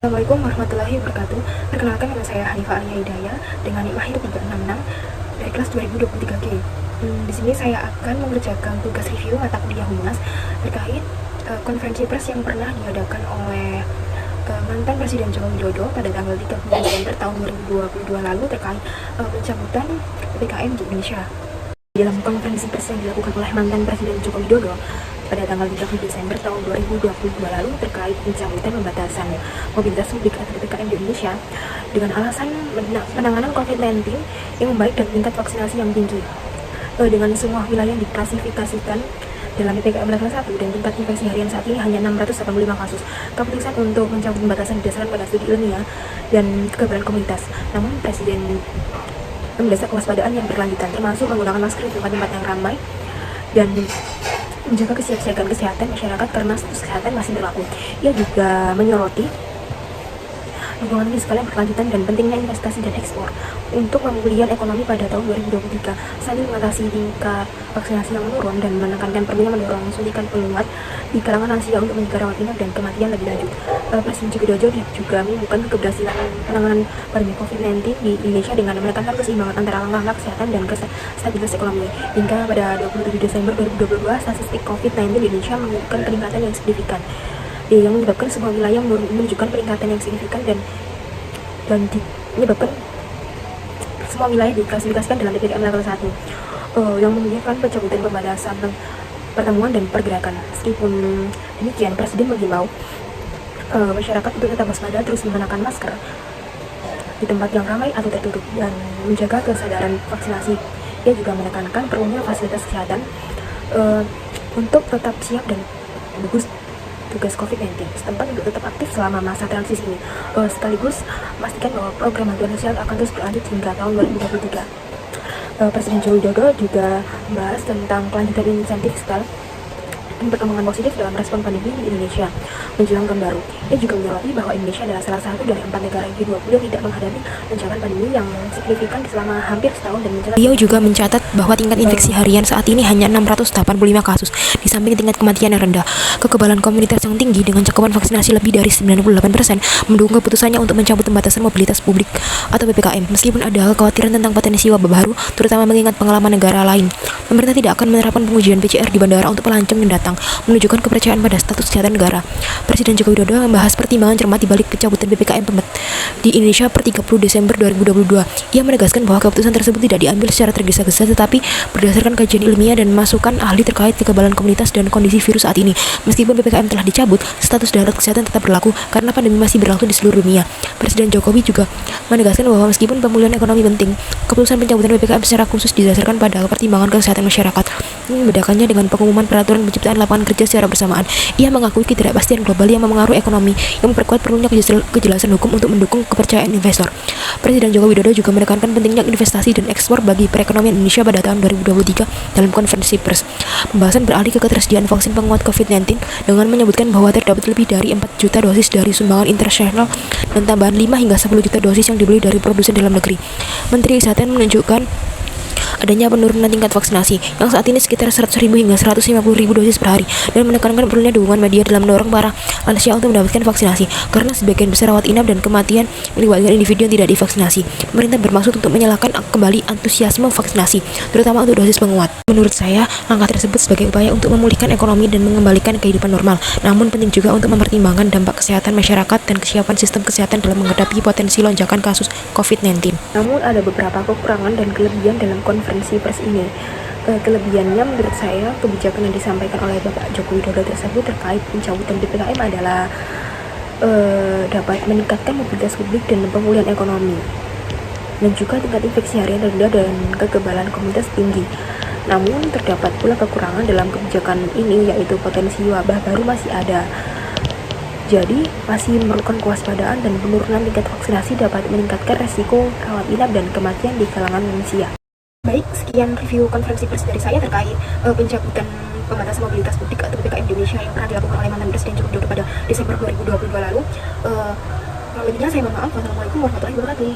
Assalamualaikum warahmatullahi wabarakatuh. Perkenalkan, nama saya Hanifah Alia Hidayah dengan NIK Mahir 366 dari kelas 2023G. Di sini saya akan mengerjakan tugas review mata kuliah Humas terkait konferensi pers yang pernah diadakan oleh mantan Presiden Joko Widodo pada tanggal 30 Desember tahun 2022 lalu terkait pencabutan PPKM di Indonesia. Dalam konferensi pers yang dilakukan oleh mantan Presiden Joko Widodo pada tanggal 30 Desember tahun 2022 lalu terkait pencabutan pembatasan mobilitas publik atau PPKM di Indonesia dengan alasan penanganan COVID-19 yang membaik dan tingkat vaksinasi yang tinggi. Dengan semua wilayah diklasifikasikan dalam PPKM level 1 dan tingkat infeksi harian saat ini hanya 685 kasus. Keputusan untuk mencabut pembatasan didasarkan pada studi ilmiah dan kekebalan komunitas. Namun Presiden mendesak kewaspadaan yang berkelanjutan, termasuk menggunakan masker di tempat-tempat yang ramai dan menjaga kesiapsiagaan kesehatan masyarakat karena status kesehatan masih berlaku. Ia juga menyoroti hubungan fiskal yang berkelanjutan dan pentingnya investasi dan ekspor untuk pemulihan ekonomi pada tahun 2023 sambil mengatasi tingkat vaksinasi yang menurun dan menekankan perlunya mendorong suntikan penguat di kalangan lansia untuk mencegah rawat inap dan kematian lebih lanjut. Presiden Joko Widodo juga mengumumkan keberhasilan penanganan pandemi COVID-19 di Indonesia dengan menekankan keseimbangan antara langkah-langkah kesehatan dan stabilitas ekonomi. Hingga pada 27 Desember 2022, statistik COVID-19 di Indonesia menunjukkan peningkatan yang signifikan, yang menyebabkan sebuah wilayah menunjukkan peningkatan yang signifikan dan menyebabkan semua wilayah diklasifikasikan dalam PPKM level 1 yang menyebabkan pencabutan pembatasan pertemuan dan pergerakan. Meskipun demikian, Presiden mengimbau masyarakat untuk tetap waspada, terus mengenakan masker di tempat yang ramai atau tertutup dan menjaga kesadaran vaksinasi. Ia juga menekankan perlunya fasilitas kesehatan untuk tetap siap dan bagus tugas COVID-19 setempat untuk tetap aktif selama masa transisi ini, sekaligus memastikan bahwa program bantuan sosial akan terus berlanjut hingga tahun 2023. Presiden Joko Widodo juga membahas tentang kelanjutan insentif fiskal dan perkembangan positif dalam respon pandemi di Indonesia menjelang tahun baru. Ia juga menyoroti bahwa Indonesia adalah salah satu dari 4 negara G20 yang tidak menghadapi lonjakan pandemi yang signifikan selama hampir setahun dan mencatat. Beliau juga mencatat bahwa tingkat infeksi harian saat ini hanya 685 kasus, di samping tingkat kematian yang rendah. Kekebalan komunitas yang tinggi dengan cakupan vaksinasi lebih dari 98% mendukung keputusannya untuk mencabut pembatasan mobilitas publik atau PPKM. Meskipun ada kekhawatiran tentang potensi wabah baru, terutama mengingat pengalaman negara lain, pemerintah tidak akan menerapkan pengujian PCR di bandara untuk pelancong mendatang, menunjukkan kepercayaan pada status kesehatan negara. Presiden Joko Widodo membahas pertimbangan cermat di balik pencabutan PPKM di Indonesia per 30 Desember 2022. Ia menegaskan bahwa keputusan tersebut tidak diambil secara tergesa-gesa tetapi berdasarkan kajian ilmiah dan masukan ahli terkait kekebalan komunitas dan kondisi virus saat ini. Meskipun PPKM telah dicabut, status darurat kesehatan tetap berlaku karena pandemi masih berlangsung di seluruh dunia. Presiden Jokowi juga menegaskan bahwa meskipun pemulihan ekonomi penting, keputusan pencabutan PPKM secara khusus didasarkan pada pertimbangan kesehatan masyarakat. Ini membedakannya dengan pengumuman peraturan penciptaan lapangan kerja secara bersamaan. Ia mengakui ketidakpastian global yang memengaruhi ekonomi, yang memperkuat perlunya kejelasan hukum untuk mendukung kepercayaan investor. Presiden Joko Widodo juga menekankan pentingnya investasi dan ekspor bagi perekonomian Indonesia pada tahun 2023 dalam konferensi pers. Pembahasan beralih ke ketersediaan vaksin penguat COVID-19 dengan menyebutkan bahwa terdapat lebih dari 4 juta dosis dari sumbangan internasional dan tambahan 5 hingga 10 juta dosis yang dibeli dari produsen dalam negeri. Menteri Kesehatan menunjukkan adanya penurunan tingkat vaksinasi yang saat ini sekitar 100.000 hingga 150.000 dosis per hari dan menekankan perlunya dukungan media dalam mendorong para lansia untuk mendapatkan vaksinasi karena sebagian besar rawat inap dan kematian melibatkan individu yang tidak divaksinasi. Pemerintah bermaksud untuk menyalakan kembali antusiasme vaksinasi, terutama untuk dosis penguat. Menurut saya, langkah tersebut sebagai upaya untuk memulihkan ekonomi dan mengembalikan kehidupan normal. Namun penting juga untuk mempertimbangkan dampak kesehatan masyarakat dan kesiapan sistem kesehatan dalam menghadapi potensi lonjakan kasus COVID-19. Namun ada beberapa kekurangan dan kelebihan dalam konferensi pers ini. Kelebihannya menurut saya, kebijakan yang disampaikan oleh Bapak Joko Widodo tersebut terkait pencabutan PPKM adalah dapat meningkatkan mobilitas publik dan pemulihan ekonomi, dan juga tingkat infeksi harian rendah dan kekebalan komunitas tinggi. Namun terdapat pula kekurangan dalam kebijakan ini, yaitu potensi wabah baru masih ada. Jadi masih memerlukan kewaspadaan dan penurunan tingkat vaksinasi dapat meningkatkan resiko rawat inap dan kematian di kalangan manusia. Baik, sekian review konferensi pers dari saya terkait pencabutan pembatasan mobilitas publik atau PPKM di Indonesia yang pernah dilakukan oleh mantan Presiden Joko Widodo pada Desember 2022 lalu. Lebihnya saya mohon maaf. Wassalamualaikum warahmatullahi wabarakatuh.